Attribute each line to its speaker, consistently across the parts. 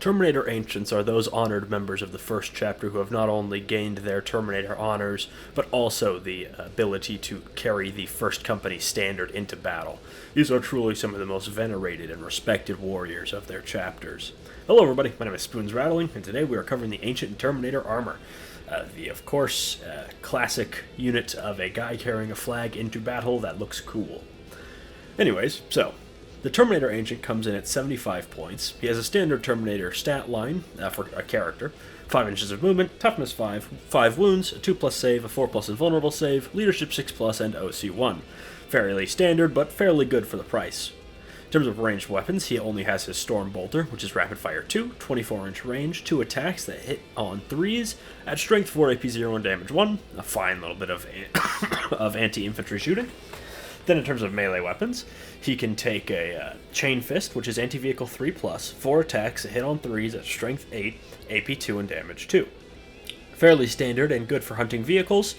Speaker 1: Terminator Ancients are those honored members of the first chapter who have not only gained their Terminator honors, but also the ability to carry the first company standard into battle. These are truly some of the most venerated and respected warriors of their chapters. Hello everybody, my name is Spoons Rattling, and today we are covering the Ancient Terminator armor. Of course, classic unit of a guy carrying a flag into battle that looks cool. Anyways, so the Terminator Ancient comes in at 75 points. He has a standard Terminator stat line for a character. 5 inches of movement, toughness 5, 5 wounds, a 2+ save, a 4+ invulnerable save, leadership 6+, and OC 1. Fairly standard, but fairly good for the price. In terms of ranged weapons, he only has his Storm Bolter, which is rapid fire 2, 24-inch range, 2 attacks that hit on 3s, at strength 4, AP 0, and damage 1, a fine little bit of anti-infantry shooting. Then in terms of melee weapons, he can take a Chain Fist, which is anti-vehicle 3+, 4 attacks that hit on 3s at strength 8, AP 2, and damage 2. Fairly standard and good for hunting vehicles,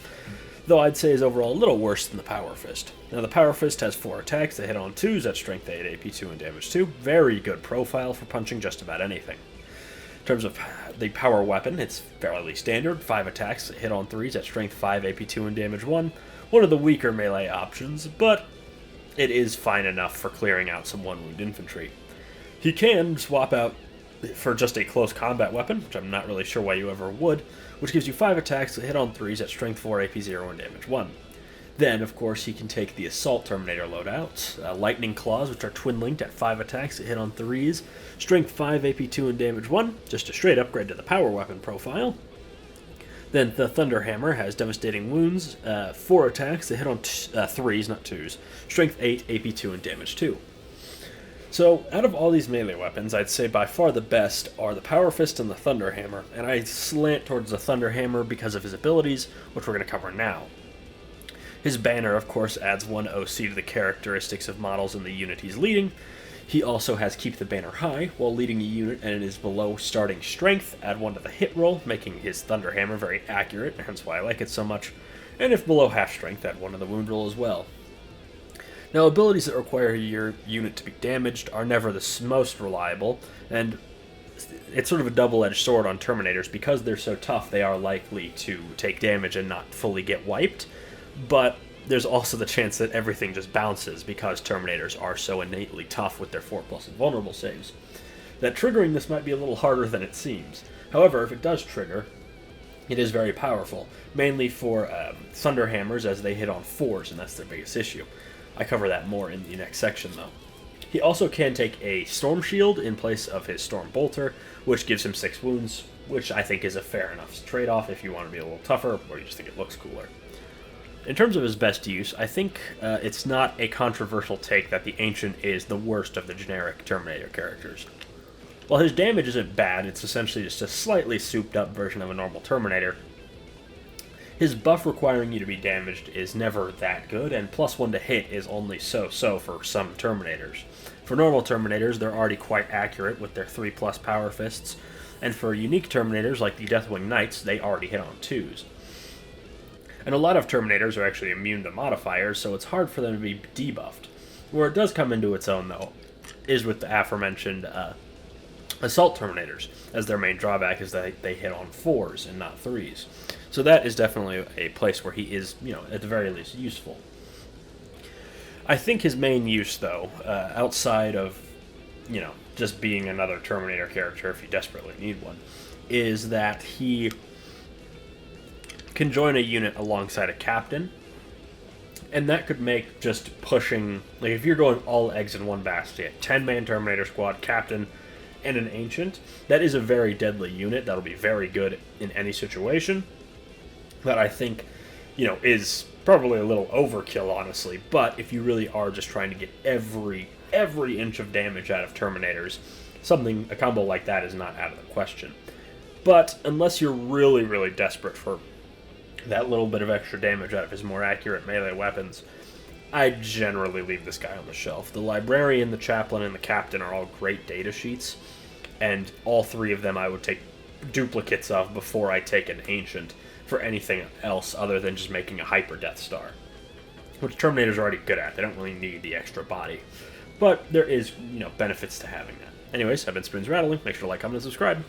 Speaker 1: though I'd say is overall a little worse than the Power Fist. Now the Power Fist has 4 attacks that hit on 2s at strength 8, AP 2, and damage 2. Very good profile for punching just about anything. In terms of the power weapon, it's fairly standard, 5 attacks that hit on 3s at strength 5, AP 2, and damage 1. One of the weaker melee options, but it is fine enough for clearing out some one-wound infantry. He can swap out for just a close combat weapon, which I'm not really sure why you ever would, which gives you 5 attacks that hit on 3s at strength 4, AP 0, and damage 1. Then, of course, he can take the Assault Terminator loadout, Lightning Claws, which are twin-linked at 5 attacks that hit on 3s, strength 5, AP 2, and damage 1, just a straight upgrade to the power weapon profile. Then the Thunder Hammer has devastating wounds, 4 attacks that hit on 3s, not 2s, strength 8, AP 2, and damage 2. So, out of all these melee weapons, I'd say by far the best are the Power Fist and the Thunder Hammer, and I slant towards the Thunder Hammer because of his abilities, which we're going to cover now. His banner, of course, adds 1 OC to the characteristics of models in the unit he's leading. He also has Keep the Banner High while leading a unit, and it is below starting strength. Add 1 to the hit roll, making his Thunder Hammer very accurate, hence why I like it so much. And if below half strength, add 1 to the wound roll as well. Now, abilities that require your unit to be damaged are never the most reliable, and it's sort of a double-edged sword on Terminators. Because they're so tough, they are likely to take damage and not fully get wiped, but there's also the chance that everything just bounces because Terminators are so innately tough with their 4+ invulnerable saves, that triggering this might be a little harder than it seems. However, if it does trigger, it is very powerful, mainly for Thunder Hammers as they hit on 4s, and that's their biggest issue. I cover that more in the next section, though. He also can take a Storm Shield in place of his Storm Bolter, which gives him 6 wounds, which I think is a fair enough trade-off if you want to be a little tougher, or you just think it looks cooler. In terms of his best use, I think it's not a controversial take that the Ancient is the worst of the generic Terminator characters. While his damage isn't bad, it's essentially just a slightly souped-up version of a normal Terminator. His buff requiring you to be damaged is never that good, and +1 to hit is only so-so for some Terminators. For normal Terminators, they're already quite accurate with their 3+ Power Fists, and for unique Terminators like the Deathwing Knights, they already hit on 2s. And a lot of Terminators are actually immune to modifiers, so it's hard for them to be debuffed. Where it does come into its own, though, is with the aforementioned Assault Terminators, as their main drawback is that they hit on 4s and not 3s. So that is definitely a place where he is, at the very least, useful. I think his main use, though, outside of, just being another Terminator character if you desperately need one, is that he can join a unit alongside a captain, and that could make just pushing, like if you're going all eggs in one basket, 10-man Terminator squad, captain, and an Ancient, that is a very deadly unit that'll be very good in any situation. That I think, is probably a little overkill, honestly, but if you really are just trying to get every inch of damage out of Terminators, a combo like that is not out of the question. But unless you're really, really desperate for that little bit of extra damage out of his more accurate melee weapons, I generally leave this guy on the shelf. The Librarian, the Chaplain, and the Captain are all great data sheets, and all 3 of them I would take duplicates of before I take an Ancient for anything else other than just making a Hyper Death Star, which Terminator's already good at. They don't really need the extra body. But there is, benefits to having that. Anyways, I've been Spoons Rattling. Make sure to like, comment, and subscribe.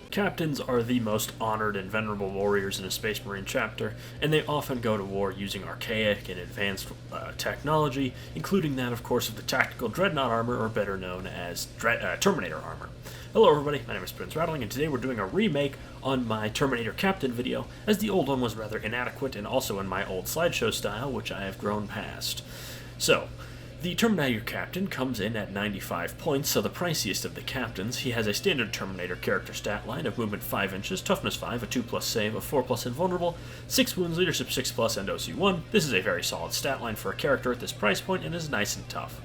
Speaker 1: Captains are the most honored and venerable warriors in a Space Marine chapter, and they often go to war using archaic and advanced technology, including that, of course, of the tactical dreadnought armor, or better known as Terminator armor. Hello everybody, my name is Spoons Rattling, and today we're doing a remake on my Terminator Captain video, as the old one was rather inadequate and also in my old slideshow style, which I have grown past. So, the Terminator Captain comes in at 95 points, so the priciest of the captains. He has a standard Terminator character stat line of movement 5 inches, toughness 5, a 2+ save, a 4+ invulnerable, 6 wounds, leadership 6+, and OC 1. This is a very solid stat line for a character at this price point and is nice and tough.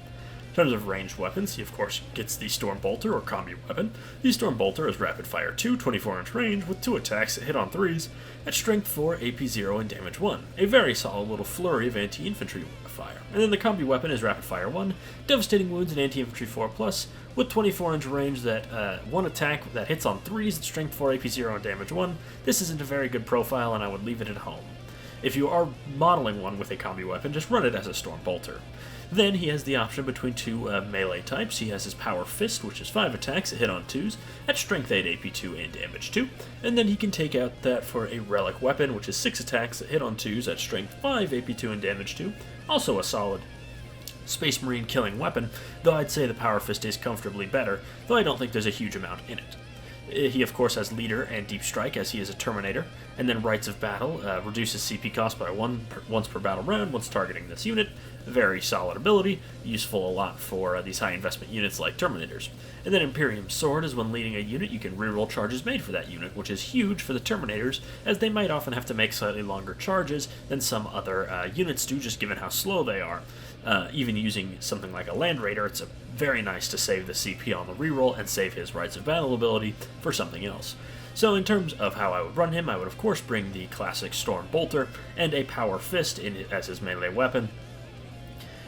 Speaker 1: In terms of ranged weapons, he of course gets the Storm Bolter or Combi Weapon. The Storm Bolter is Rapid Fire 2, 24-inch range, with 2 attacks that hit on 3s, at Strength 4, AP 0, and Damage 1. A very solid little flurry of anti-infantry fire. And then the Combi Weapon is Rapid Fire 1, Devastating Wounds, and Anti-Infantry 4+, with 24-inch range that 1 attack that hits on 3s, at Strength 4, AP 0, and Damage 1. This isn't a very good profile, and I would leave it at home. If you are modeling one with a Combi Weapon, just run it as a Storm Bolter. Then he has the option between 2 melee types. He has his Power Fist, which is 5 attacks that hit on 2s, at Strength 8, AP 2, and Damage 2. And then he can take out that for a Relic Weapon, which is 6 attacks that hit on 2s, at Strength 5, AP 2, and Damage 2. Also a solid Space Marine killing weapon, though I'd say the Power Fist is comfortably better, though I don't think there's a huge amount in it. He, of course, has Leader and Deep Strike, as he is a Terminator, and then Rites of Battle reduces CP cost by once per battle round once targeting this unit. Very solid ability, useful a lot for these high investment units like Terminators. And then Imperium Sword is when leading a unit, you can reroll charges made for that unit, which is huge for the Terminators, as they might often have to make slightly longer charges than some other units do, just given how slow they are. Even using something like a Land Raider, it's very nice to save the CP on the reroll and save his Rites of Battle ability for something else. So in terms of how I would run him, I would of course bring the classic Storm Bolter and a Power Fist as his melee weapon.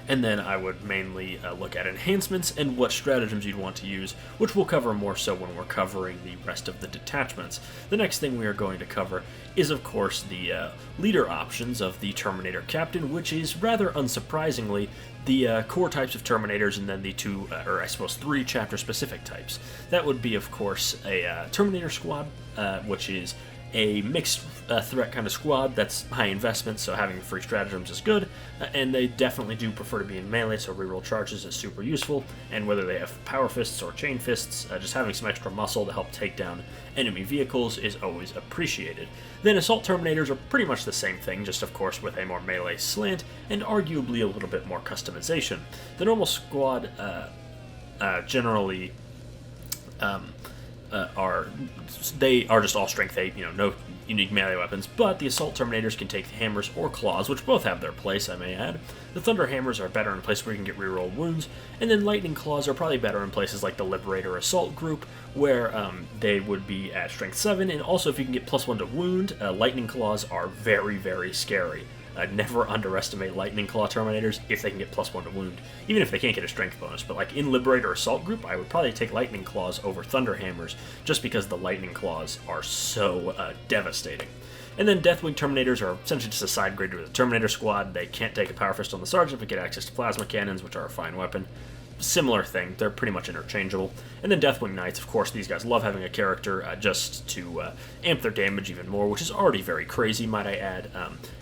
Speaker 1: And then I would mainly look at enhancements and what stratagems you'd want to use, which we'll cover more so when we're covering the rest of the detachments. The next thing we are going to cover is, of course, the leader options of the Terminator Captain, which is rather unsurprisingly the core types of Terminators and then the 3 chapter-specific types. That would be, of course, a Terminator Squad, which is a mixed threat kind of squad that's high investment, so having free stratagems is good, and they definitely do prefer to be in melee, so reroll charges is super useful, and whether they have Power Fists or Chain Fists, just having some extra muscle to help take down enemy vehicles is always appreciated. Then Assault Terminators are pretty much the same thing, just of course with a more melee slant, and arguably a little bit more customization. The normal squad generally are just all strength 8, no unique melee weapons, but the Assault Terminators can take hammers or claws, which both have their place, I may add. The Thunder Hammers are better in a place where you can get reroll wounds, and then Lightning Claws are probably better in places like the Liberator Assault group, where they would be at strength 7, and also if you can get +1 to wound, Lightning Claws are very, very scary. Never underestimate Lightning Claw Terminators if they can get +1 to wound, even if they can't get a strength bonus. But like in Liberator Assault Group, I would probably take Lightning Claws over Thunder Hammers, just because the Lightning Claws are so devastating. And then Deathwing Terminators are essentially just a side grade to the Terminator Squad. They can't take a Power Fist on the Sergeant, but get access to Plasma Cannons, which are a fine weapon. Similar thing, they're pretty much interchangeable. And then Deathwing Knights, of course, these guys love having a character just to amp their damage even more, which is already very crazy, might I add.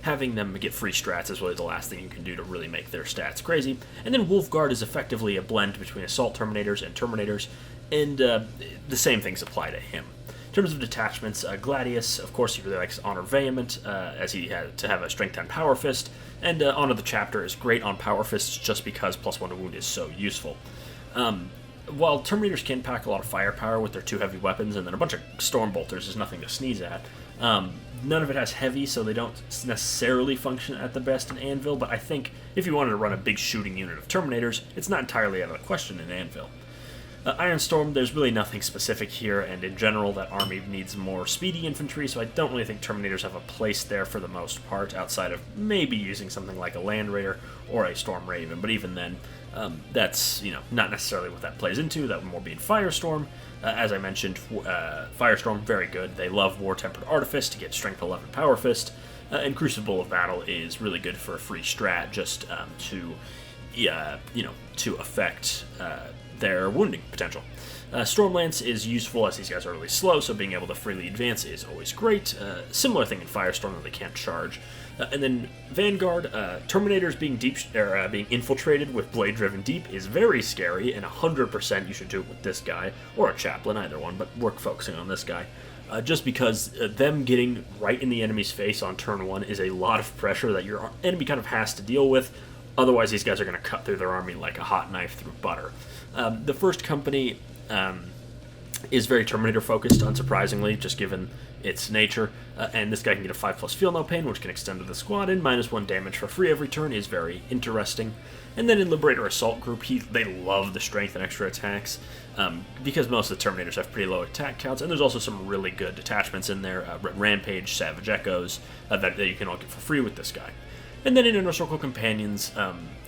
Speaker 1: Having them get free strats is really the last thing you can do to really make their stats crazy. And then Wolf Guard is effectively a blend between Assault Terminators and Terminators, and the same things apply to him. In terms of detachments, Gladius, of course, he really likes Honor Vehement, as he had to have a Strength 10 Power Fist, and Honor the Chapter is great on Power Fists just because +1 to wound is so useful. While Terminators can pack a lot of firepower with their 2 heavy weapons, and then a bunch of Storm Bolters is nothing to sneeze at, none of it has heavy, so they don't necessarily function at the best in Anvil, but I think if you wanted to run a big shooting unit of Terminators, it's not entirely out of the question in Anvil. Iron Storm, there's really nothing specific here, and in general that army needs more speedy infantry, so I don't really think Terminators have a place there for the most part, outside of maybe using something like a Land Raider or a Storm Raven, but even then, that's not necessarily what that plays into. That would more be in Firestorm. As I mentioned, Firestorm, very good. They love War Tempered Artifice to get Strength 11 Power Fist, and Crucible of Battle is really good for a free strat, just to affect their wounding potential. Stormlance is useful as these guys are really slow, so being able to freely advance is always great. Similar thing in Firestorm, though they can't charge. And then Vanguard, Terminators being infiltrated with blade-driven deep is very scary, and 100% you should do it with this guy, or a Chaplain, either one, but we're focusing on this guy. Just because them getting right in the enemy's face on turn 1 is a lot of pressure that your enemy kind of has to deal with. Otherwise, these guys are going to cut through their army like a hot knife through butter. The first company is very Terminator-focused, unsurprisingly, just given its nature. And this guy can get a 5+ Feel No Pain, which can extend to the squad, and -1 damage for free every turn is very interesting. And then in Liberator Assault Group, they love the strength and extra attacks, because most of the Terminators have pretty low attack counts, and there's also some really good detachments in there, Rampage, Savage Echoes, that you can all get for free with this guy. And then in Inner Circle Companions,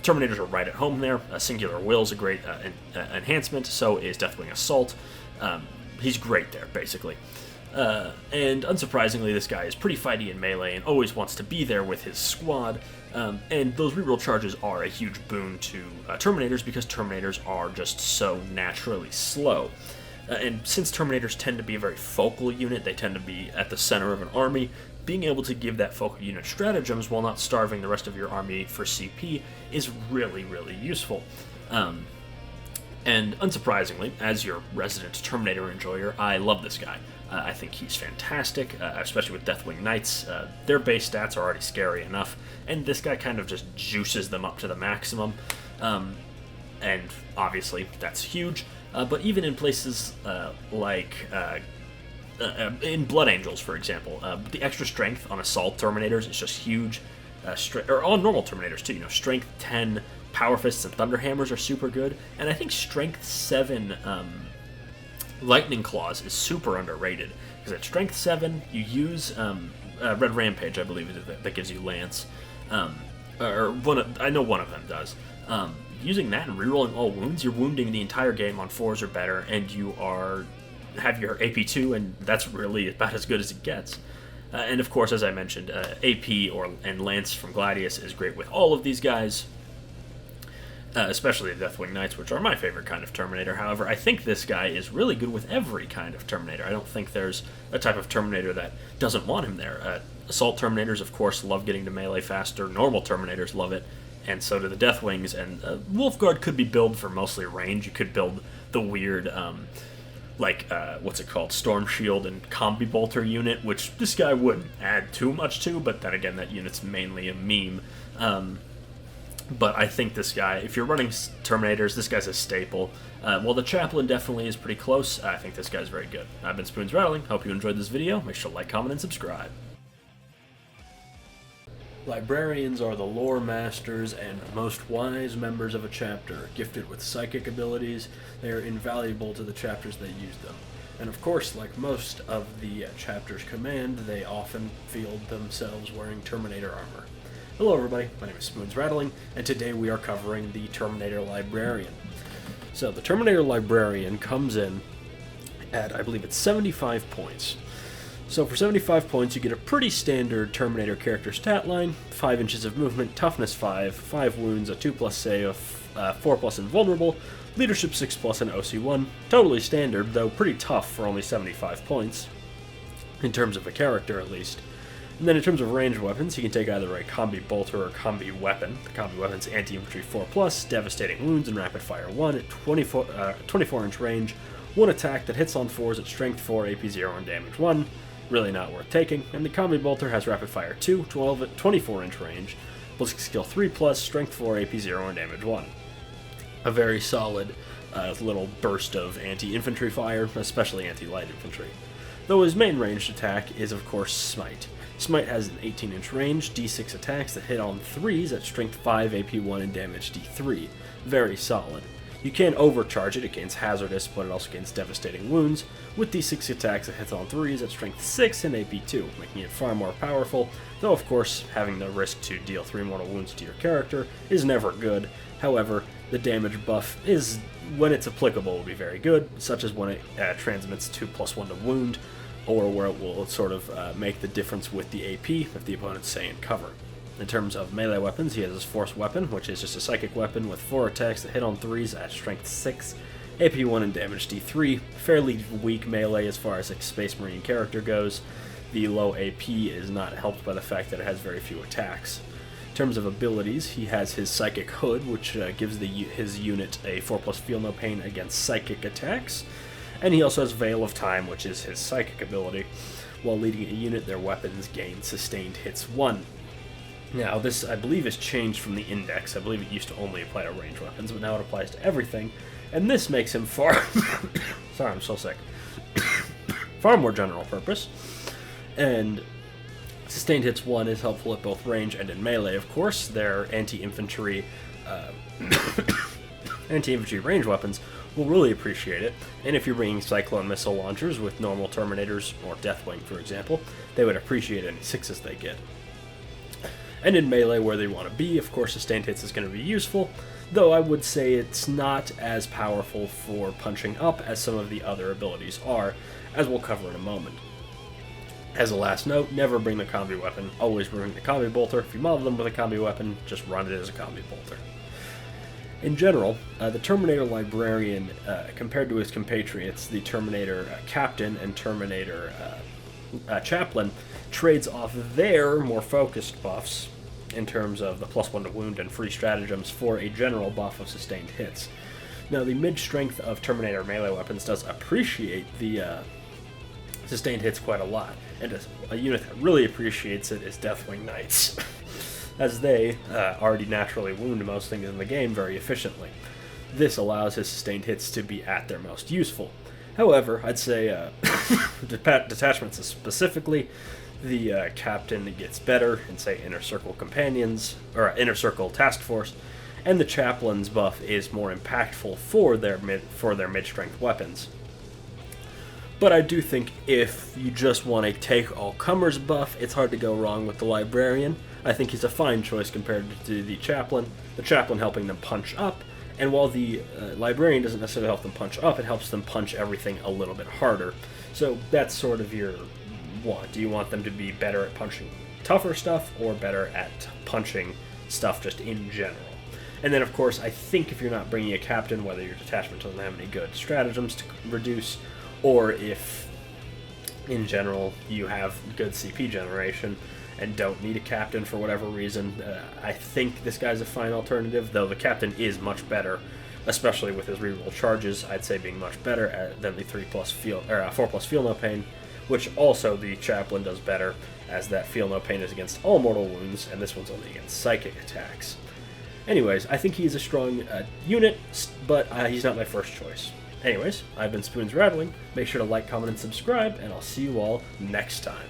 Speaker 1: Terminators are right at home there. Singular Will is a great enhancement, so is Deathwing Assault. He's great there, basically. And unsurprisingly, this guy is pretty fighty in melee and always wants to be there with his squad. And those reroll charges are a huge boon to Terminators because Terminators are just so naturally slow. And since Terminators tend to be a very focal unit, they tend to be at the center of an army, being able to give that focal unit stratagems while not starving the rest of your army for CP is really, really useful. And unsurprisingly, as your resident Terminator enjoyer, I love this guy. I think he's fantastic, especially with Deathwing Knights. Their base stats are already scary enough, and this guy kind of just juices them up to the maximum. And obviously, that's huge. But even in places like in Blood Angels, for example, the extra strength on Assault Terminators is just huge. Or on normal Terminators, too. Strength 10 Power Fists and Thunderhammers are super good, and I think Strength 7 Lightning Claws is super underrated, because at Strength 7, you use Red Rampage, I believe, that gives you Lance, I know one of them does. Using that and rerolling all wounds, you're wounding the entire game on 4s or better, and you have your AP2, and that's really about as good as it gets. And of course, as I mentioned, AP and Lance from Gladius is great with all of these guys. Especially the Deathwing Knights, which are my favorite kind of Terminator. However, I think this guy is really good with every kind of Terminator. I don't think there's a type of Terminator that doesn't want him there. Assault Terminators, of course, love getting to melee faster. Normal Terminators love it, and so do the Deathwings. And Wolfguard could be built for mostly range. You could build the weird, what's it called, Storm Shield and Combi Bolter unit, which this guy wouldn't add too much to, but then again, that unit's mainly a meme. But I think this guy, if you're running Terminators, this guy's a staple. While the Chaplain definitely is pretty close, I think this guy's very good. I've been Spoons Rattling. Hope you enjoyed this video. Make sure to like, comment, and subscribe. Librarians are the lore masters and most wise members of a chapter. Gifted with psychic abilities, they are invaluable to the chapters that use them. And of course, like most of the chapter's command, they often field themselves wearing Terminator armor. Hello everybody, my name is Spoons Rattling, and today we are covering the Terminator Librarian. So the Terminator Librarian comes in at, I believe it's 75 points. So for 75 points you get a pretty standard Terminator character stat line, 5 inches of movement, toughness 5, 5 wounds, a 2+ save, 4+ invulnerable, leadership 6+, and OC 1. Totally standard, though pretty tough for only 75 points, in terms of a character at least. And then in terms of ranged weapons, he can take either a Combi Bolter or Combi Weapon. The Combi Weapon's Anti-Infantry 4+, Devastating Wounds, and Rapid Fire 1 at 24-inch range, 1 attack that hits on 4s at Strength 4, AP 0, and Damage 1. Really not worth taking. And the Combi Bolter has Rapid Fire 2, 12 at 24-inch range, Ballistic Skill 3+, Strength 4, AP 0, and Damage 1. A very solid little burst of anti-infantry fire, especially anti-light infantry. Though his main ranged attack is, of course, Smite. Smite has an 18-inch range, D6 attacks that hit on 3s at Strength 5, AP 1, and Damage D3. Very solid. You can overcharge it, it gains Hazardous, but it also gains Devastating Wounds, with D6 attacks that hit on 3s at Strength 6 and AP 2, making it far more powerful, though of course, having the risk to deal 3 mortal wounds to your character is never good. However, the damage buff is, when it's applicable, will be very good, such as when it transmits 2+1 to wound, or where it will sort of make the difference with the AP if the opponent's staying in cover. In terms of melee weapons, he has his Force Weapon, which is just a psychic weapon with 4 attacks that hit on 3s at Strength 6, AP 1 and damage D3, fairly weak melee as far as a Space Marine character goes. The low AP is not helped by the fact that it has very few attacks. In terms of abilities, he has his Psychic Hood, which gives his unit a 4+ Feel No Pain against psychic attacks, and he also has Veil of Time, which is his psychic ability. While leading a unit, their weapons gain Sustained Hits 1. Now, this, I believe, is changed from the index. I believe it used to only apply to ranged weapons, but now it applies to everything, and this makes him far... Sorry, I'm so sick. Far more general purpose. And Sustained Hits 1 is helpful at both range and in melee, of course. Their anti-infantry range weapons will really appreciate it, and if you're bringing Cyclone missile launchers with normal Terminators, or Deathwing for example, they would appreciate any 6s they get. And in melee, where they want to be, of course Sustained Hits is going to be useful, though I would say it's not as powerful for punching up as some of the other abilities are, as we'll cover in a moment. As a last note, never bring the combi weapon, always bring the combi bolter. If you model them with a combi weapon, just run it as a combi bolter. In general, the Terminator Librarian, compared to his compatriots, the Terminator Captain and Terminator Chaplain, trades off their more focused buffs in terms of the +1 to wound and free stratagems for a general buff of sustained hits. Now, the mid-strength of Terminator melee weapons does appreciate the sustained hits quite a lot, and a unit that really appreciates it is Deathwing Knights, as they already naturally wound most things in the game very efficiently. This allows his sustained hits to be at their most useful. However, I'd say detachments specifically, the Captain gets better in, say, Inner Circle Companions, or Inner Circle Task Force, and the Chaplain's buff is more impactful for their mid-strength weapons. But I do think if you just want a take-all-comers buff, it's hard to go wrong with the Librarian. I think he's a fine choice compared to the Chaplain helping them punch up, and while the Librarian doesn't necessarily help them punch up, it helps them punch everything a little bit harder. So that's sort of your want. Do you want them to be better at punching tougher stuff, or better at punching stuff just in general? And then, of course, I think if you're not bringing a Captain, whether your detachment doesn't have any good stratagems to reduce, or if, in general, you have good CP generation and don't need a Captain for whatever reason, I think this guy's a fine alternative, though the Captain is much better, especially with his reroll charges, I'd say being much better than the 4+ Feel No Pain, which also the Chaplain does better, as that Feel No Pain is against all mortal wounds, and this one's only against psychic attacks. Anyways, I think he's a strong unit, but he's not my first choice. Anyways, I've been Spoons Rattling. Make sure to like, comment, and subscribe, and I'll see you all next time.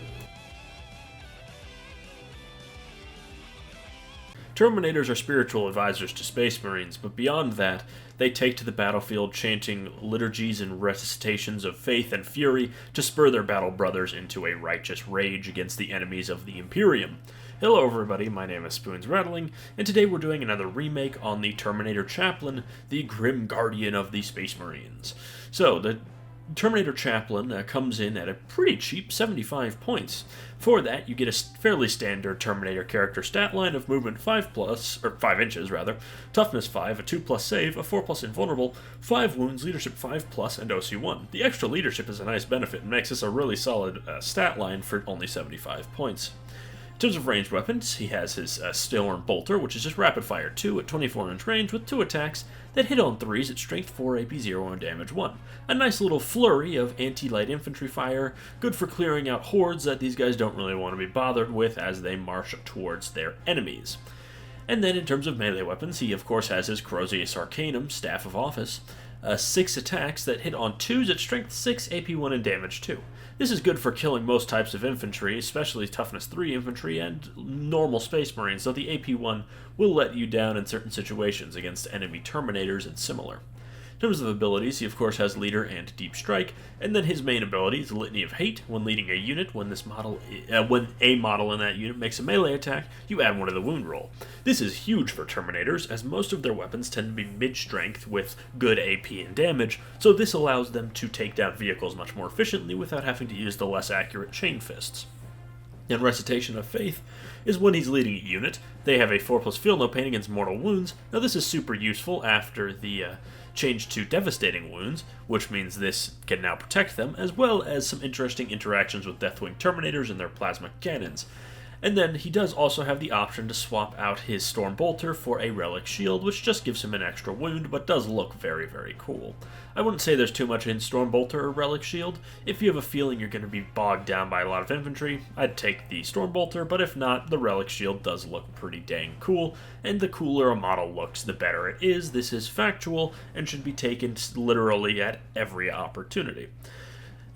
Speaker 1: Terminators are spiritual advisors to Space Marines, but beyond that, they take to the battlefield chanting liturgies and recitations of faith and fury to spur their battle brothers into a righteous rage against the enemies of the Imperium. Hello everybody, my name is Spoons Rattling, and today we're doing another remake on the Terminator Chaplain, the Grim Guardian of the Space Marines. So, the Terminator Chaplain comes in at a pretty cheap 75 points. For that, you get a fairly standard Terminator character stat line of movement 5+, or 5 inches rather, toughness 5, a 2+ save, a 4+ invulnerable, 5 wounds, leadership 5+, and OC1. The extra leadership is a nice benefit and makes this a really solid stat line for only 75 points. In terms of ranged weapons, he has his Storm Bolter, which is just rapid fire 2 at 24-inch range with 2 attacks that hit on 3s at strength 4, AP 0, and damage 1. A nice little flurry of anti-light infantry fire, good for clearing out hordes that these guys don't really want to be bothered with as they march towards their enemies. And then in terms of melee weapons, he of course has his Crozius Arcanum, Staff of Office, 6 attacks that hit on 2s at strength 6, AP 1, and damage 2. This is good for killing most types of infantry, especially toughness 3 infantry and normal Space Marines, though the AP 1 will let you down in certain situations against enemy Terminators and similar. In terms of abilities, he of course has Leader and Deep Strike, and then his main ability is Litany of Hate. When leading a unit, when a model in that unit makes a melee attack, you add 1 to the wound roll. This is huge for Terminators, as most of their weapons tend to be mid-strength with good AP and damage, so this allows them to take down vehicles much more efficiently without having to use the less accurate chain fists. And Recitation of Faith is when he's leading a unit. They have a 4+ Feel No Pain against mortal wounds. Now this is super useful after the changed to devastating wounds, which means this can now protect them, as well as some interesting interactions with Deathwing Terminators and their plasma cannons. And then he does also have the option to swap out his Storm Bolter for a Relic Shield, which just gives him an extra wound, but does look very, very cool. I wouldn't say there's too much in Storm Bolter or Relic Shield. If you have a feeling you're going to be bogged down by a lot of infantry, I'd take the Storm Bolter, but if not, the Relic Shield does look pretty dang cool, and the cooler a model looks, the better it is. This is factual, and should be taken literally at every opportunity.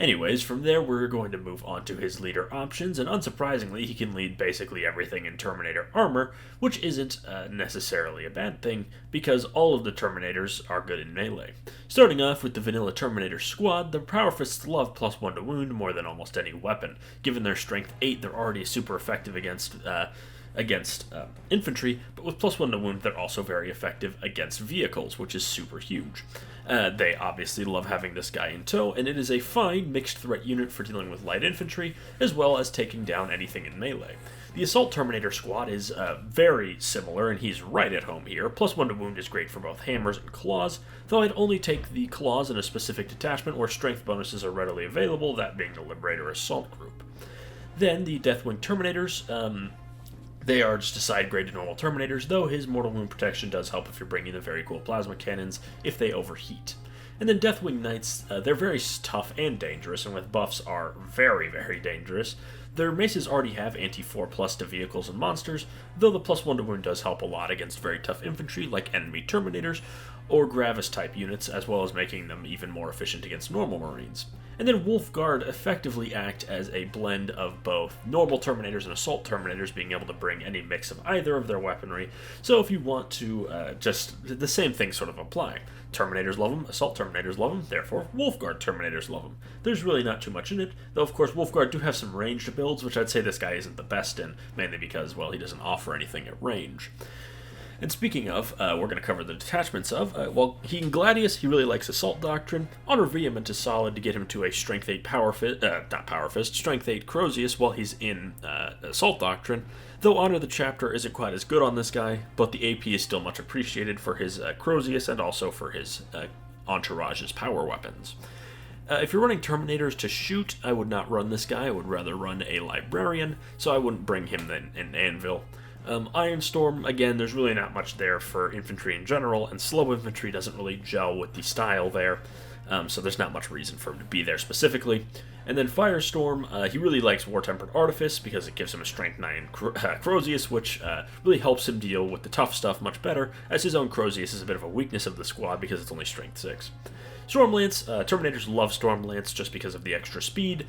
Speaker 1: Anyways, from there we're going to move on to his leader options, and unsurprisingly he can lead basically everything in Terminator armor, which isn't necessarily a bad thing, because all of the Terminators are good in melee. Starting off with the vanilla Terminator squad, the Power Fists love +1 to wound more than almost any weapon. Given their strength 8, they're already super effective against infantry, but with +1 to wound, they're also very effective against vehicles, which is super huge. They obviously love having this guy in tow, and it is a fine mixed threat unit for dealing with light infantry, as well as taking down anything in melee. The Assault Terminator squad is very similar, and he's right at home here. +1 to wound is great for both hammers and claws, though I'd only take the claws in a specific detachment where strength bonuses are readily available, that being the Liberator Assault group. Then the Deathwing Terminators, they are just a side-grade to normal Terminators, though his mortal wound protection does help if you're bringing the very cool plasma cannons if they overheat. And then Deathwing Knights, they're very tough and dangerous, and with buffs are very, very dangerous. Their maces already have anti-4+ to vehicles and monsters, though the +1 to wound does help a lot against very tough infantry like enemy Terminators or Gravis-type units, as well as making them even more efficient against normal Marines. And then Wolf Guard effectively act as a blend of both normal Terminators and Assault Terminators, being able to bring any mix of either of their weaponry. So if you want to just, the same things sort of apply. Terminators love them, Assault Terminators love them, therefore Wolf Guard Terminators love them. There's really not too much in it, though of course Wolf Guard do have some ranged builds, which I'd say this guy isn't the best in, mainly because, well, he doesn't offer anything at range. And speaking of, we're going to cover the detachments of, well, he in Gladius, he really likes Assault Doctrine. Honor Vehement is solid to get him to a Strength 8 Strength 8 Crozius while he's in Assault Doctrine. Though Honor the Chapter isn't quite as good on this guy, but the AP is still much appreciated for his Crozius and also for his Entourage's power weapons. If you're running Terminators to shoot, I would not run this guy. I would rather run a Librarian, so I wouldn't bring him then in Anvil. Ironstorm, again, there's really not much there for infantry in general, and slow infantry doesn't really gel with the style there, so there's not much reason for him to be there specifically. And then Firestorm, he really likes War-Tempered Artifice because it gives him a Strength 9 Crozius, which really helps him deal with the tough stuff much better, as his own Crozius is a bit of a weakness of the squad because it's only Strength 6. Stormlance, Terminators love Stormlance just because of the extra speed,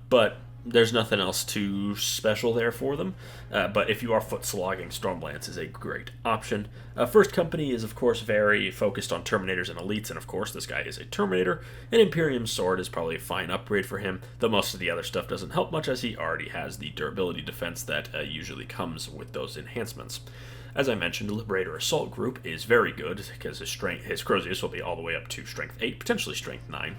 Speaker 1: but there's nothing else too special there for them, but if you are foot slogging, Stormlance is a great option. First Company is, of course, very focused on Terminators and Elites, and of course this guy is a Terminator, and Imperium Sword is probably a fine upgrade for him, though most of the other stuff doesn't help much as he already has the durability defense that usually comes with those enhancements. As I mentioned, the Liberator Assault group is very good, because his Crozius will be all the way up to Strength 8, potentially Strength 9.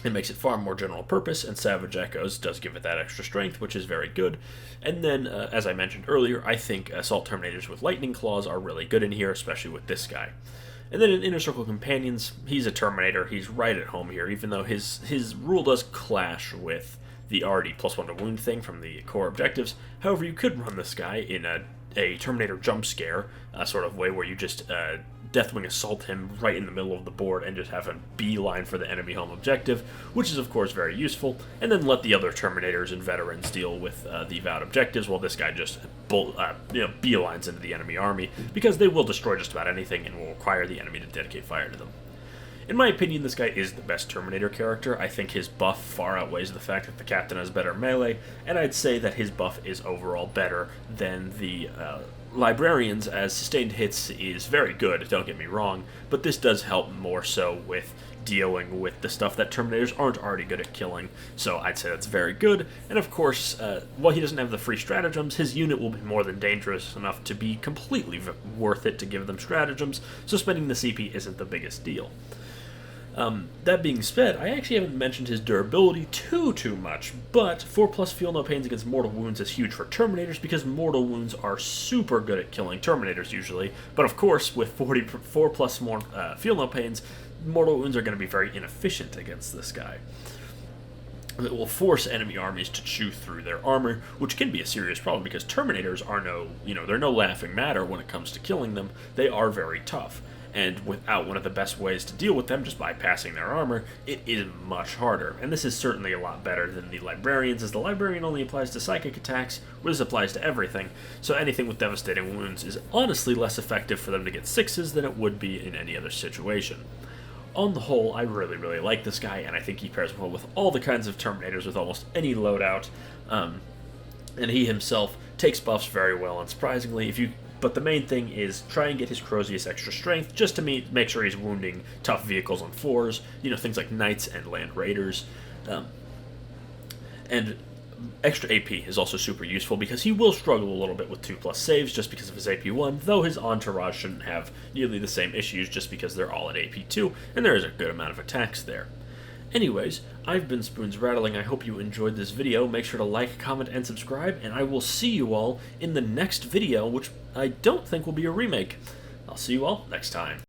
Speaker 1: It makes it far more general purpose, and Savage Echoes does give it that extra strength, which is very good. And then, as I mentioned earlier, I think Assault Terminators with Lightning Claws are really good in here, especially with this guy. And then in Inner Circle Companions, he's a Terminator, he's right at home here, even though his rule does clash with the already +1 to wound thing from the core objectives. However, you could run this guy in a Terminator jump scare sort of way where you just Deathwing Assault him right in the middle of the board and just have a beeline for the enemy home objective, which is of course very useful, and then let the other Terminators and Veterans deal with the vowed objectives while this guy just beelines into the enemy army, because they will destroy just about anything and will require the enemy to dedicate fire to them. In my opinion, this guy is the best Terminator character. I think his buff far outweighs the fact that the Captain has better melee, and I'd say that his buff is overall better than the Librarians, as sustained hits is very good, don't get me wrong, but this does help more so with dealing with the stuff that Terminators aren't already good at killing, so I'd say that's very good. And of course, while he doesn't have the free stratagems, his unit will be more than dangerous enough to be completely worth it to give them stratagems, so spending the CP isn't the biggest deal. That being said, I actually haven't mentioned his durability too much, but 4+ feel no pains against mortal wounds is huge for Terminators because mortal wounds are super good at killing Terminators usually, but of course with 4+ more feel no pains, mortal wounds are going to be very inefficient against this guy. It will force enemy armies to chew through their armor, which can be a serious problem because Terminators are they're no laughing matter when it comes to killing them. They are very tough. And without one of the best ways to deal with them, just bypassing their armor, it is much harder. And this is certainly a lot better than the Librarians, as the Librarian only applies to psychic attacks, whereas this applies to everything, so anything with devastating wounds is honestly less effective for them to get 6s than it would be in any other situation. On the whole, I really like this guy, and I think he pairs well with all the kinds of Terminators with almost any loadout, and he himself takes buffs very well, unsurprisingly. But the main thing is try and get his Crozius extra strength just to make sure he's wounding tough vehicles on 4s, things like Knights and Land Raiders. And extra AP is also super useful because he will struggle a little bit with 2+ saves just because of his AP1, though his entourage shouldn't have nearly the same issues just because they're all at AP2, and there is a good amount of attacks there. Anyways, I've been Spoons Rattling. I hope you enjoyed this video. Make sure to like, comment, and subscribe, and I will see you all in the next video, which I don't think will be a remake. I'll see you all next time.